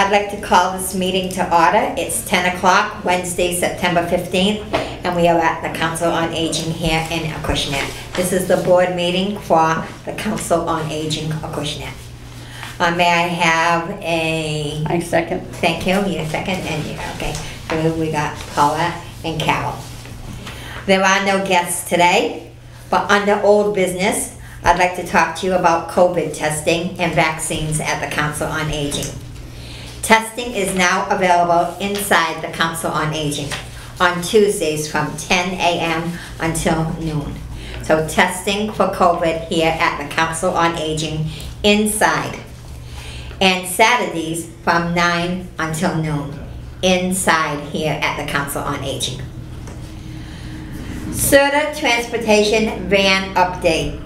I'd like to call this meeting to order. It's 10 o'clock, Wednesday, September 15th, and we are at the Council on Aging here in Acushnet. This is the board meeting for the Council on Aging Acushnet. May I have a... I second. Thank you. You second, and you, okay. So we got Paula and Carol. There are no guests today, but under old business, I'd like to talk to you about COVID testing and vaccines at the Council on Aging. Testing is now available inside the Council on Aging on Tuesdays from 10 a.m. until noon. So testing for COVID here at the Council on Aging inside. And Saturdays from 9 until noon inside here at the Council on Aging. SERTA Transportation Van Update.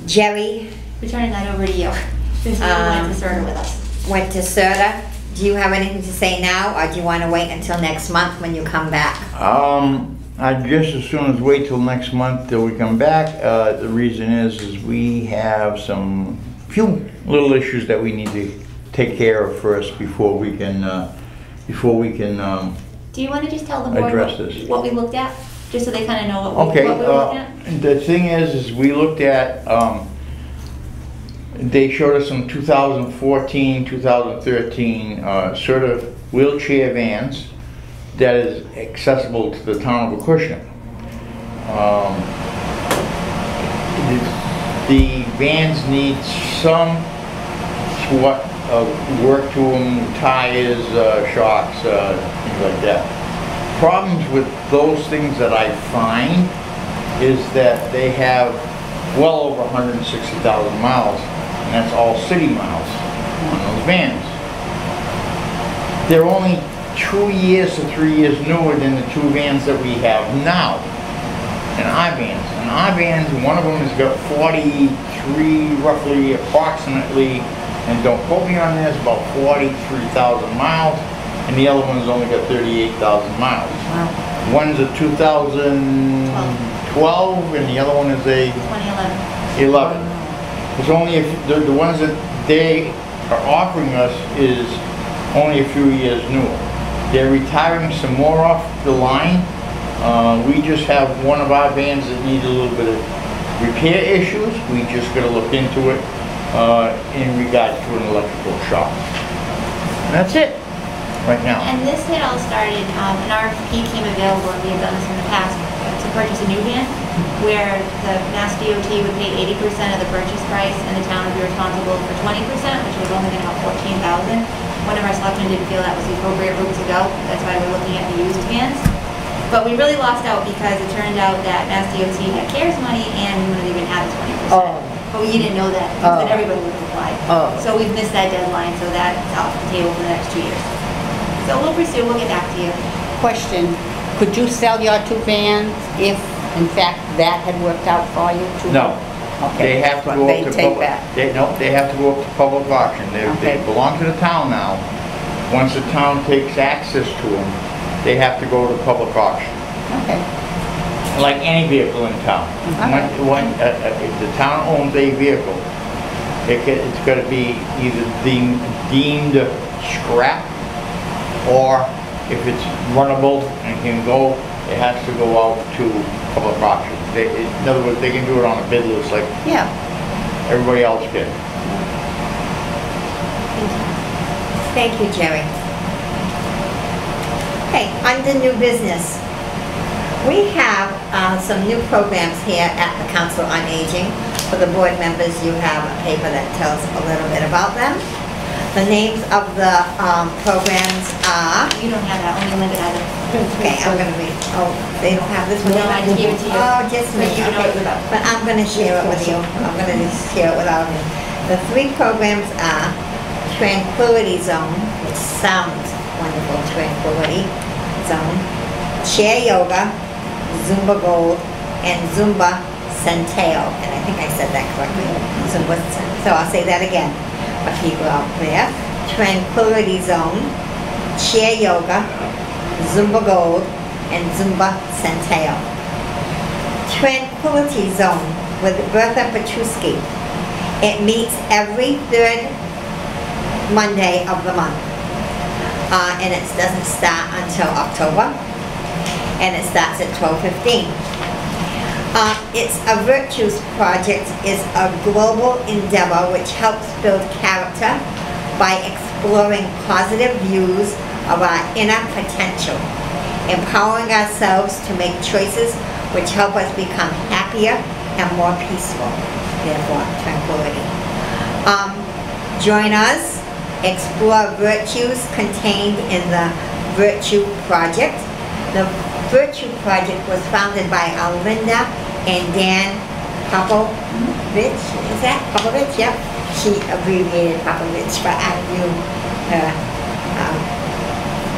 Jerry. We're turning that over to you since you went to SERTA with us. Went to SERTA. Do you have anything to say now, or do you want to wait until next month when you come back? I'd just as soon as wait till next month till we come back. The reason is we have some few little issues that we need to take care of first before we can Do you want to just tell the board what we looked at, just so they kind of know what we looked at? The thing is we looked at. They showed us some 2014, 2013 sort of wheelchair vans that is accessible to the town of Acushnet. The vans need some work to them, tires, shocks, things like that. Problems with those things that I find is that they have well over 160,000 miles. And that's all city miles on those vans. They're only 2 years to 3 years newer than the two vans that we have now in our vans. In our vans, one of them has got 43, roughly, approximately, and don't quote me on this, about 43,000 miles, and the other one's only got 38,000 miles. Wow. One's a 2012, and the other one is a 2011. It's only the ones that they are offering us is only a few years newer. They're retiring some more off the line. We just have one of our vans that needs a little bit of repair issues. We just got to look into it in regards to an electrical shop. And that's it right now. And this had all started, an RFP came available, and we had done this in the past, to purchase a new van, where the Mass DOT would pay 80% of the purchase price, and the town would be responsible for 20%, which was only going to help 14,000. One of our selectmen didn't feel that was the appropriate route to go. That's why we're looking at the used vans. But we really lost out because it turned out that Mass DOT had CARES money, and we wouldn't even have the 20%. Oh. But we didn't know that, because then everybody would have applied. Oh. So we've missed that deadline, so that's off the table for the next 2 years. So we'll pursue, we'll get back to you. Question, could you sell your two vans if, in fact, that had worked out for you? No. Okay. They have to go up to public. They have to go up to public auction. They belong to the town now. Once the town takes access to them, they have to go to public auction. Okay. Like any vehicle in town. If the town owns a vehicle, it's got to be either deemed scrap, or if it's runnable and can go, it has to go out to public auction. In other words, they can do it on a bid list like everybody else did. Thank you, Jerry. Okay, under new business. We have some new programs here at the Council on Aging. For the board members, you have a paper that tells a little bit about them. The names of the programs are... You don't have that, only Linda has it. Okay, I'm going to read. Oh, they don't have this one? No, I just gave it to you. Oh, just me. You know Okay. what it's about. But I'm going to share it with you. I'm going to just share it with all of you. The three programs are Tranquility Zone, which sounds wonderful, Tranquility Zone, Chair Yoga, Zumba Gold, and Zumba Centeo. And I think I said that correctly. Zumba, so I'll say that again. For people out there. Tranquility Zone, Chair Yoga, Zumba Gold, and Zumba Centeo. Tranquility Zone with Bertha Petruski. It meets every third Monday of the month. And it doesn't start until October, and it starts at 12:15. It's a Virtues Project is a global endeavor which helps build character by exploring positive views of our inner potential, empowering ourselves to make choices which help us become happier and more peaceful, therefore tranquility. Join us, explore virtues contained in the Virtue Project. The Virtue Project was founded by Linda and Dan Popovich, is that Popovich? Yep. She abbreviated Popovich, but I knew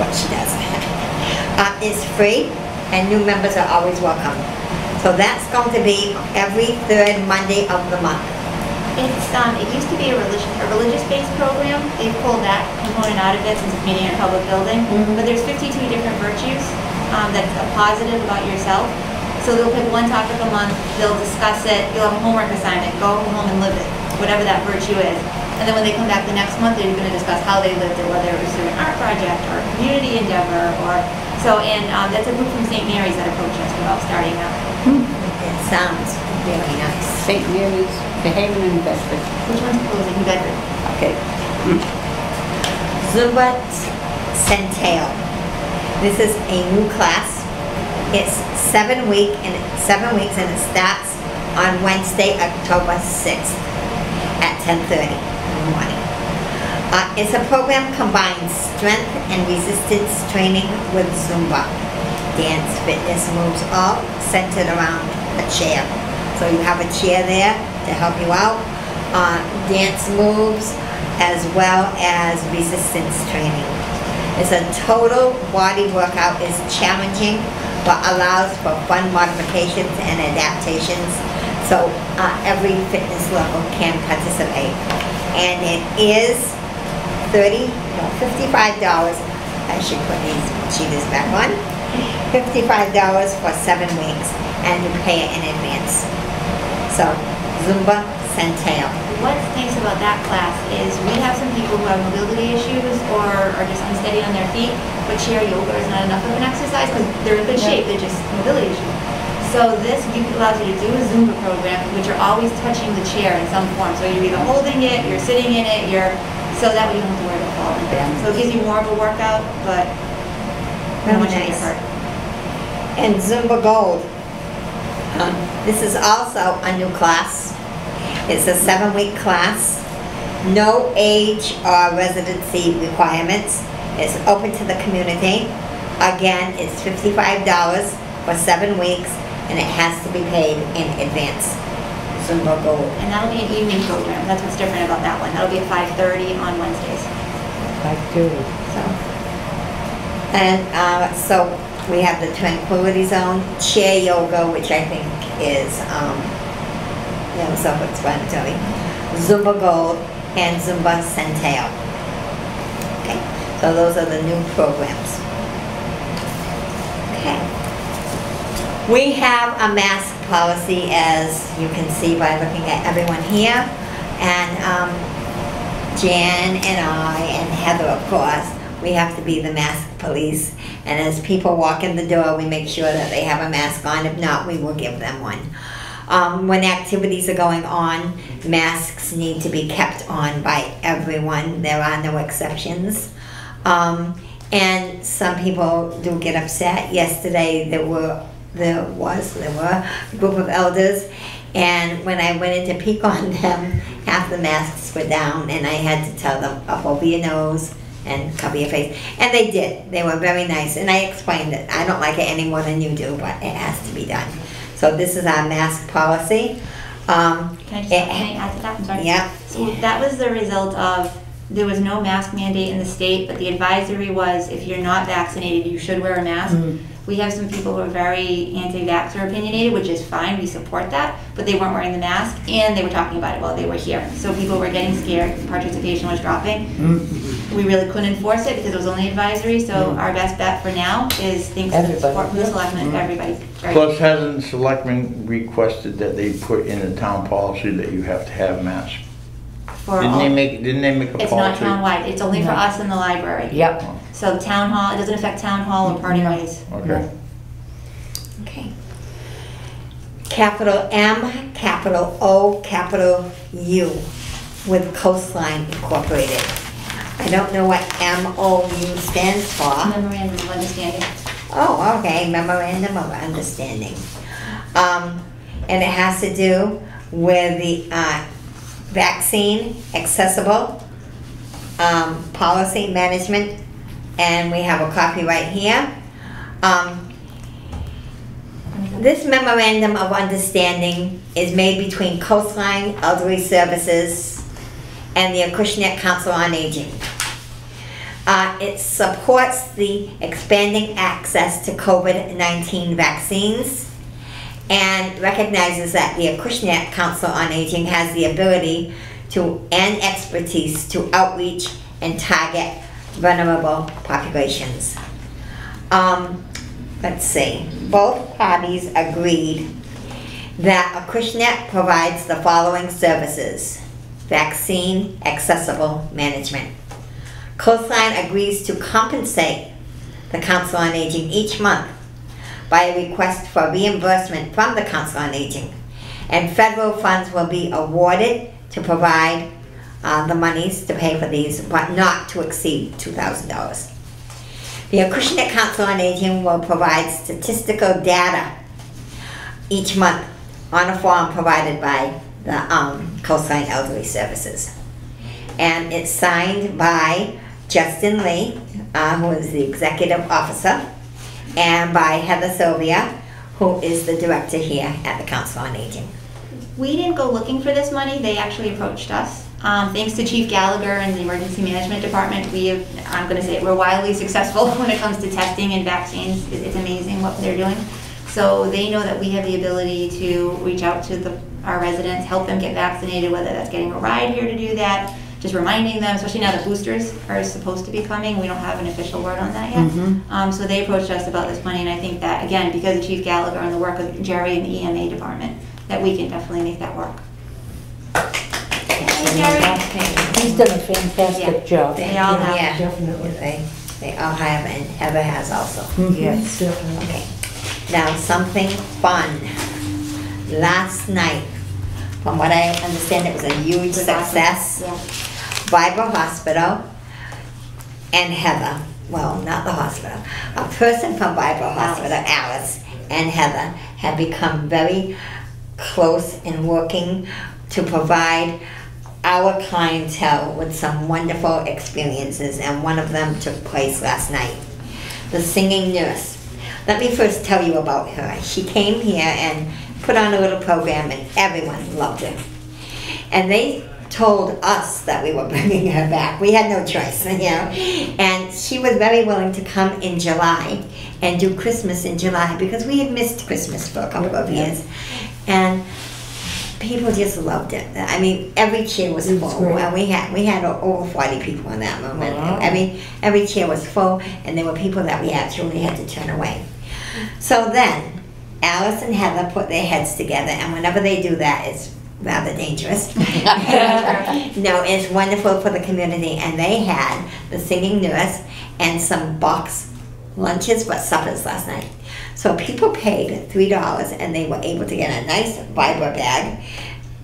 what she does. It's free, and new members are always welcome. So that's going to be every third Monday of the month. It used to be a religious-based program. They pulled that component out of it since it's meeting in a public building. But there's 52 different virtues that's a positive about yourself. So they'll pick one topic a month, they'll discuss it, you'll have a homework assignment, go home and live it, whatever that virtue is. And then when they come back the next month, they're going to discuss how they lived it, whether it was through an art project or a community endeavor or so. And that's a group from St. Mary's that approached us about starting that. It sounds really nice. St. Mary's, the Haven and Bedford. Which one's closing? New Bedford. Okay. Zumba Centale. This is a new class. It's 7 weeks and it starts on Wednesday, October 6th at 10:30 in the morning. It's a program combines strength and resistance training with Zumba. Dance, fitness moves, all centered around a chair. So you have a chair there to help you out. Dance moves as well as resistance training. It's a total body workout. It's challenging but allows for fun modifications and adaptations. So every fitness level can participate. And it is $55. I should put these cheaters back on. $55 for 7 weeks, and you pay it in advance. So, Zumba Centale. What's nice about that class is we have some people who have mobility issues or are just unsteady on their feet, but chair yoga is not enough of an exercise because they're in good shape, they're just mobility issues. So this allows you to do a Zumba program, which are always touching the chair in some form. So you're either holding it, you're sitting in it, so that way you don't have to worry about falling down. So it gives you more of a workout, but Really nice. And Zumba Gold. This is also a new class. It's a 7-week class. No age or residency requirements. It's open to the community. Again, it's $55 for 7 weeks, and it has to be paid in advance. Zumba Gold. And that'll be an evening program. That's what's different about that one. That'll be at 5:30 on Wednesdays. 5:30. So we have the Tranquility Zone, Chair Yoga, which I think is self-explanatory, Zumba Gold, and Zumba Centale. Okay, so those are the new programs. Okay. We have a mask policy, as you can see by looking at everyone here, and Jan and I and Heather, of course, we have to be the mask police, and as people walk in the door, we make sure that they have a mask on. If not, we will give them one. When activities are going on, masks need to be kept on by everyone. There are no exceptions. And some people do get upset. Yesterday there were a group of elders, and when I went in to peek on them, half the masks were down, and I had to tell them, up over your nose and cover your face. And they did. They were very nice, and I explained it. I don't like it any more than you do, but it has to be done. So this is our mask policy. Can I add to that? I'm sorry. Yeah. So that was the result of, there was no mask mandate in the state, but the advisory was if you're not vaccinated, you should wear a mask. We have some people who are very anti-vax or opinionated, which is fine, we support that, but they weren't wearing the mask, and they were talking about it while they were here. So people were getting scared, participation was dropping. We really couldn't enforce it because it was only advisory, so our best bet for now is thanks to the support from the selectmen, everybody. Plus, hasn't the selectmen requested that they put in the town policy that you have to have masks? for Didn't all. they make a It's not policy? town-wide, it's only for No. us in the library. Yep. So town hall, it doesn't affect town hall or party ways. Okay. Okay. Capital M, capital O, capital U, with Coastline Incorporated. I don't know what MOU stands for. Memorandum of Understanding. Oh, okay, memorandum of understanding. And it has to do with the vaccine accessible policy management, and we have a copy right here. This memorandum of understanding is made between Coastline Elderly Services and the Acushnet Council on Aging. It supports the expanding access to COVID-19 vaccines and recognizes that the Acushnet Council on Aging has the ability to and expertise to outreach and target vulnerable populations. Let's see, both parties agreed that Acushnet provides the following services: vaccine accessible management. Coastline agrees to compensate the Council on Aging each month by a request for reimbursement from the Council on Aging, and federal funds will be awarded to provide the monies to pay for these, but not to exceed $2,000. The Acushnet Council on Aging will provide statistical data each month on a form provided by the Coastline Elderly Services. And it's signed by Justin Lee, who is the executive officer, and by Heather Sylvia, who is the director here at the Council on Aging. We didn't go looking for this money, they actually approached us. Thanks to Chief Gallagher and the Emergency Management Department, I'm gonna say we're wildly successful when it comes to testing and vaccines. It's amazing what they're doing. So they know that we have the ability to reach out to our residents, help them get vaccinated, whether that's getting a ride here to do that, just reminding them, especially now that boosters are supposed to be coming. We don't have an official word on that yet. So they approached us about this money, and I think that, again, because of Chief Gallagher and the work of Jerry and the EMA department, that we can definitely make that work. He's done a fantastic job. They all have. Yeah, Definitely. they all have, and Heather has also. Yes, definitely. Okay, now something fun. Last night, from what I understand, it was a huge success. Yeah. Bible Hospital and Heather, well, not the hospital, a person from Bible Hospital, Alice, and Heather have become very close in working to provide our clientele with some wonderful experiences, and one of them took place last night. The singing nurse. Let me first tell you about her. She came here and put on a little program, and everyone loved her. And they told us that we were bringing her back. We had no choice, you know. And she was very willing to come in July and do Christmas in July, because we had missed Christmas for a couple of years. And people just loved it. I mean, every chair was full. And we had over 40 people in that moment. Wow. Every chair was full, and there were people that we actually had to turn away. So then, Alice and Heather put their heads together, and whenever they do that, it's rather dangerous. No, it's wonderful for the community, and they had the singing nurse and some box lunches but suppers last night. So people paid $3 and they were able to get a nice Viber bag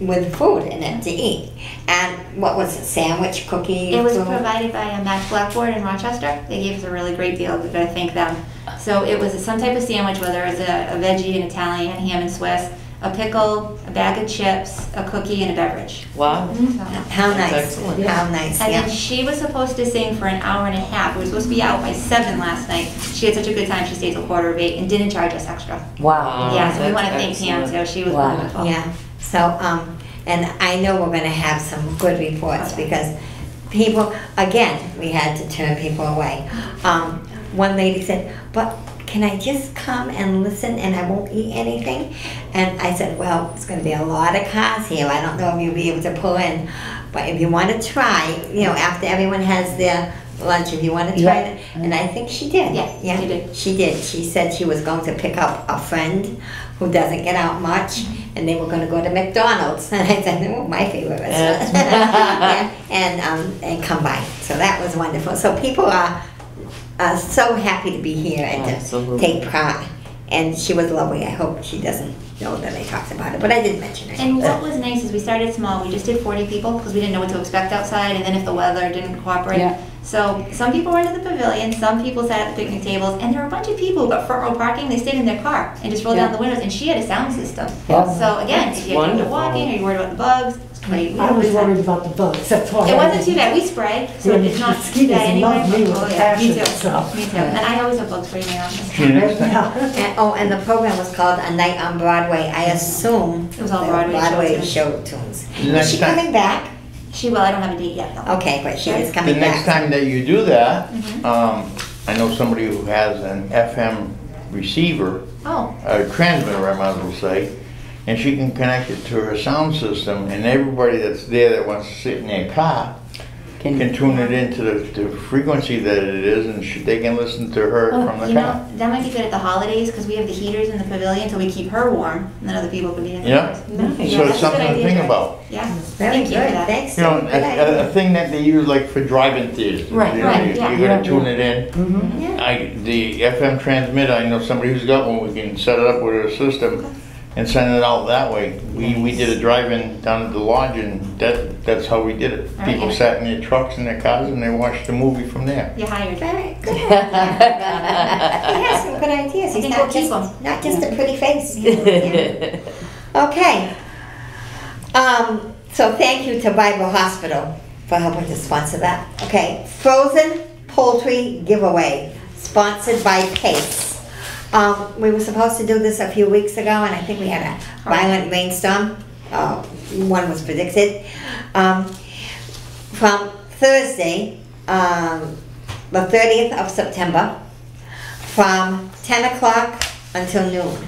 with food in it to eat. And what was it, sandwich, cookie? It was food? provided by Matt's Blackboard in Rochester. They gave us a really great deal. We've got to thank them. So it was some type of sandwich, whether it was a veggie, an Italian, ham and Swiss, a pickle, a bag of chips, a cookie, and a beverage. Wow. So. How nice. That's excellent. How nice, And yeah. then she was supposed to sing for an hour and a half. We were supposed to be out by 7 last night. She had such a good time, she stayed till 7:45 and didn't charge us extra. Wow. Yeah, so we that's want to thank Pam excellent. too. She was Wow. wonderful. Yeah, so, and I know we're gonna have some good reports, because people, again, we had to turn people away. One lady said, but can I just come and listen and I won't eat anything? And I said, well, it's gonna be a lot of cars here. I don't know if you'll be able to pull in, but if you wanna try, you know, after everyone has their lunch, if you wanna try Yeah. it, and I think she did. Yeah, she did. She did. She said she was going to pick up a friend who doesn't get out much, and they were gonna go to McDonald's. And I said, oh, my favorite restaurant. and come by. So that was wonderful. So people are so happy to be here and Absolutely. to take part. And she was lovely. I hope she doesn't know that I talked about it, but I did mention it. And what was nice is we started small. We just did 40 people because we didn't know what to expect outside, and then if the weather didn't cooperate. Yeah. So some people went to the pavilion, some people sat at the picnic tables, and there were a bunch of people who got front row parking. They stayed in their car and just rolled Yeah. down the windows, and she had a sound system. Yeah. So again, That's if you're wonderful. walking or you're worried about the bugs, it's great. I was worried about the bugs, that's why. It wasn't too bad. We sprayed, so Yeah, it's not too mosquitoes bad anyway. love me with Oh, a yeah, passion, me too. so. Me too. And I always have bug spray in my office. See you next time. Yeah. And the program was called A Night on Broadway. I assume It was all they were Broadway show tunes. Is Next she time. coming back? She will. I don't have a date yet though. Okay, but she is The coming next back. time that you do that, Mm-hmm. I know somebody who has an FM receiver, Oh, a transmitter, I might as well say, and she can connect it to her sound system, and everybody that's there that wants to sit in their car can tune it into the frequency that it is, and they can listen to her from the you car. know, that might be good at the holidays because we have the heaters in the pavilion so we keep her warm and then other people can be in Yeah. the So it's something to think about. Yeah. Very Thank you for good, that. thanks. You know, Good idea. a thing that they use like for drive-in theaters. Right, You know, right, you- yeah. You're gonna tune it in. Yeah. The FM transmitter, I know somebody who's got one, we can set it up with a system and send it out that way. We did a drive-in down at the lodge, and that's how we did it. All right, People yeah. sat in their trucks and their cars and they watched the movie from there. You're hired. Very good. He has some good ideas. He's think not we'll keep just, him. not just a pretty face. Yeah. Okay. So thank you to Bible Hospital for helping to sponsor that. Okay, frozen poultry giveaway, sponsored by Pace. We were supposed to do this a few weeks ago, and I think we had a violent rainstorm. One was predicted. From Thursday, the 30th of September, from 10 o'clock until noon.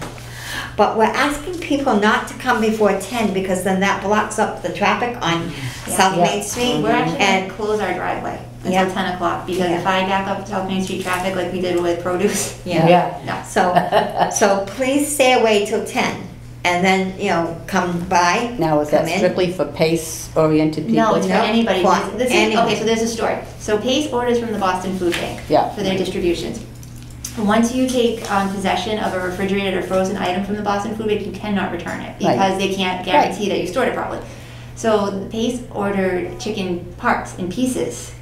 But we're asking people not to come before 10 because then that blocks up the traffic on South Main Street. We're actually going And to close our driveway Yeah. until 10 o'clock because if I back up South Main Street traffic like we did with produce, yeah. no. So please stay away till 10 and then, come by. Now, is that come in. strictly for PACE-oriented people? No, it's for No, anybody. for This is, anybody. okay, so there's a story. So Pace orders from the Boston Food Bank Yeah. for their distributions. Once you take possession of a refrigerated or frozen item from the Boston Food Bank, you cannot return it Right. because they can't guarantee that you stored it properly. So Pace ordered chicken parts in pieces,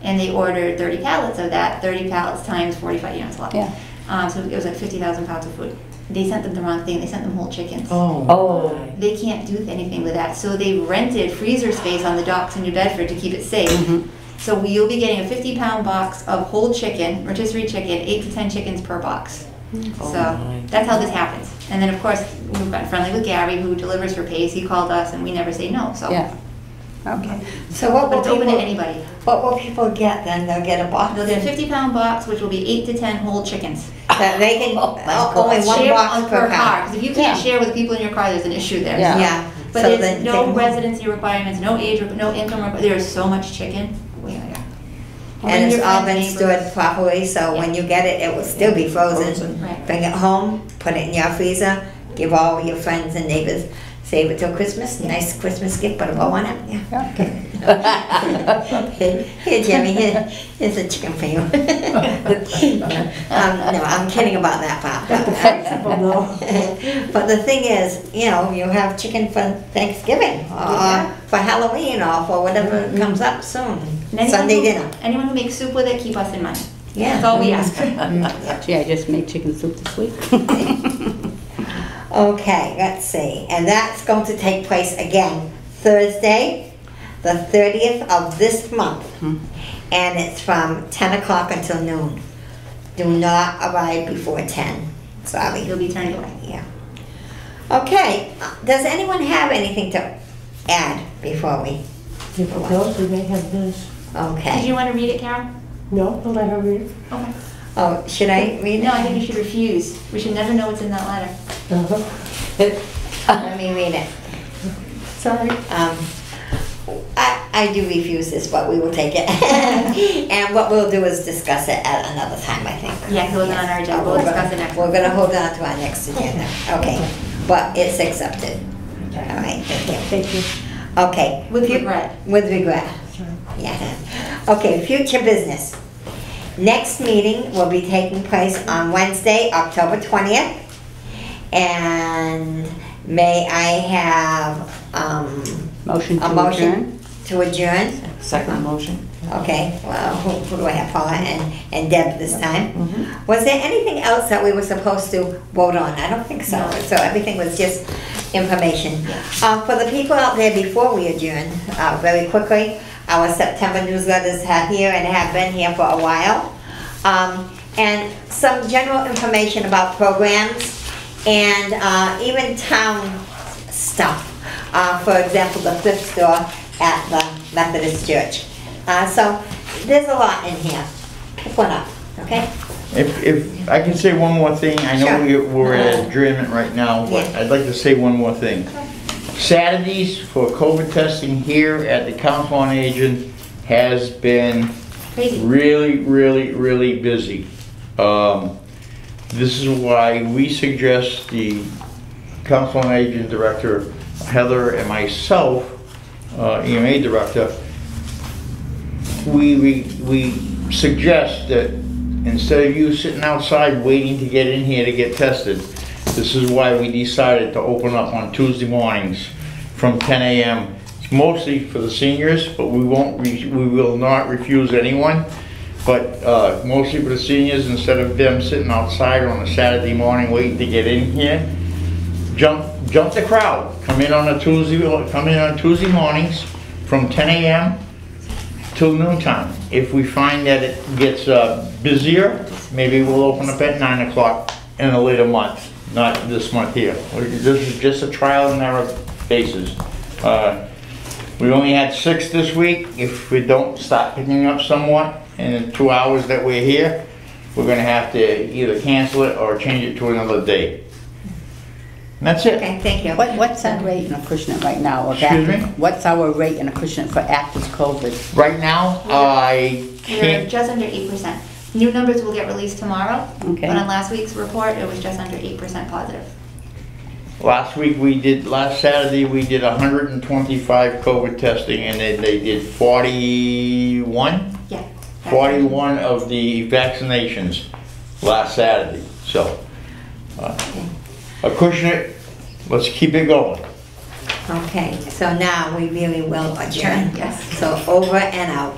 and they ordered 30 pallets of that. 30 pallets times 45, it's a lot. Yeah. So it was like 50,000 pounds of food. They sent them the wrong thing. They sent them whole chickens. Oh. They can't do anything with that. So they rented freezer space on the docks in New Bedford to keep it safe. So you'll be getting a 50-pound box of whole chicken, rotisserie chicken, 8 to 10 chickens per box. So my that's how this happens. And then of course, we've gotten friendly with Gary who delivers for Pace. He called us and we never say no, so. Yeah. Okay. So what But will it's open to people, anybody. what will people get then? They'll get a box? They'll get a 50-pound box, which will be 8 to 10 whole chickens. That they can, Oh, my only God. one Share box on per car. Because if you can't Yeah. share with the people in your car, there's an issue there. Yeah. Yeah. But So there's then no take 'em home. residency requirements, no age, no income requirements. There's so much chicken. Yeah. Bring And it's your all friends, been stored neighbors. properly, so when you get it, it will still be frozen. Right. Bring it home, put it in your freezer, give all your friends and neighbors, save it till Christmas, nice Christmas gift, put a bow on it, yeah. Here, Jimmy, here's a chicken for you. No, I'm kidding about that part. People know. But the thing is, you have chicken for Thanksgiving, or for Halloween, or for whatever comes up soon, And anyone Sunday who- dinner. Anyone who makes soup with it, keep us in mind. Yeah. That's all we ask. Gee, I just made chicken soup this week. Okay, let's see, and that's going to take place again Thursday, the 30th of this month, and it's from 10 o'clock until noon. Do not arrive before 10, sorry. You'll be turned away. Yeah. Okay, does anyone have anything to add before we? People know, do they have this? Did Okay. you want to read it, Carol? No, I'll let her read it. Okay. Oh, should I read it? No, I think you should refuse. We should never know what's in that letter. Uh-huh. Let me read it. Sorry. I do refuse this, but we will take it. And what we'll do is discuss it at another time, I think. Yeah, 'cause it wasn't on our agenda. We'll discuss it next We're month. gonna hold on to our next agenda, okay. But it's accepted. All right, thank you. Thank you. Okay. With regret. With regret, Sorry. yeah. Okay, future business. Next meeting will be taking place on Wednesday, October 20th. And may I have, Motion a to motion adjourn? to adjourn? Second motion. Okay, well, who do I have, Paula and Deb this time? Was there anything else that we were supposed to vote on? I don't think so. No. So everything was just information. For the people out there before we adjourn, very quickly, our September newsletters are here and have been here for a while. And some general information about programs and even town stuff. For example, the thrift store at the Methodist Church. So there's a lot in here. Pick one up, okay? If I can say one more thing, I know Sure. we're at adjournment right now, but Yeah. I'd like to say one more thing. Saturdays for COVID testing here at the Council on Aging has been Crazy. really busy. This is why we suggest the Council on Aging Director, Heather, and myself, EMA Director, we suggest that instead of you sitting outside waiting to get in here to get tested, this is why we decided to open up on Tuesday mornings from 10 a.m. It's mostly for the seniors, but we will not refuse anyone. But mostly for the seniors, instead of them sitting outside on a Saturday morning waiting to get in here, jump the crowd. Come in on Tuesday mornings from 10 a.m. till noontime. If we find that it gets busier, maybe we'll open up at 9 o'clock in a later month, not this month here. This is just a trial and error basis. We only had 6 this week. If we don't start picking up somewhat in the 2 hours that we're here, we're gonna have to either cancel it or change it to another day. And that's it. Okay, thank you. What's our rate in Acushnet right now? of Excuse active- me? What's our rate in Acushnet for active COVID? Right now, I We're can't, just under 8%. New numbers will get released tomorrow. Okay. But on last week's report, it was just under 8% positive. last Saturday, we did 125 COVID testing, and they did 41? Yeah. 41 of the vaccinations last Saturday, so. Acushnet, let's keep it going. Okay, so now we really will adjourn. Yes. So over and out.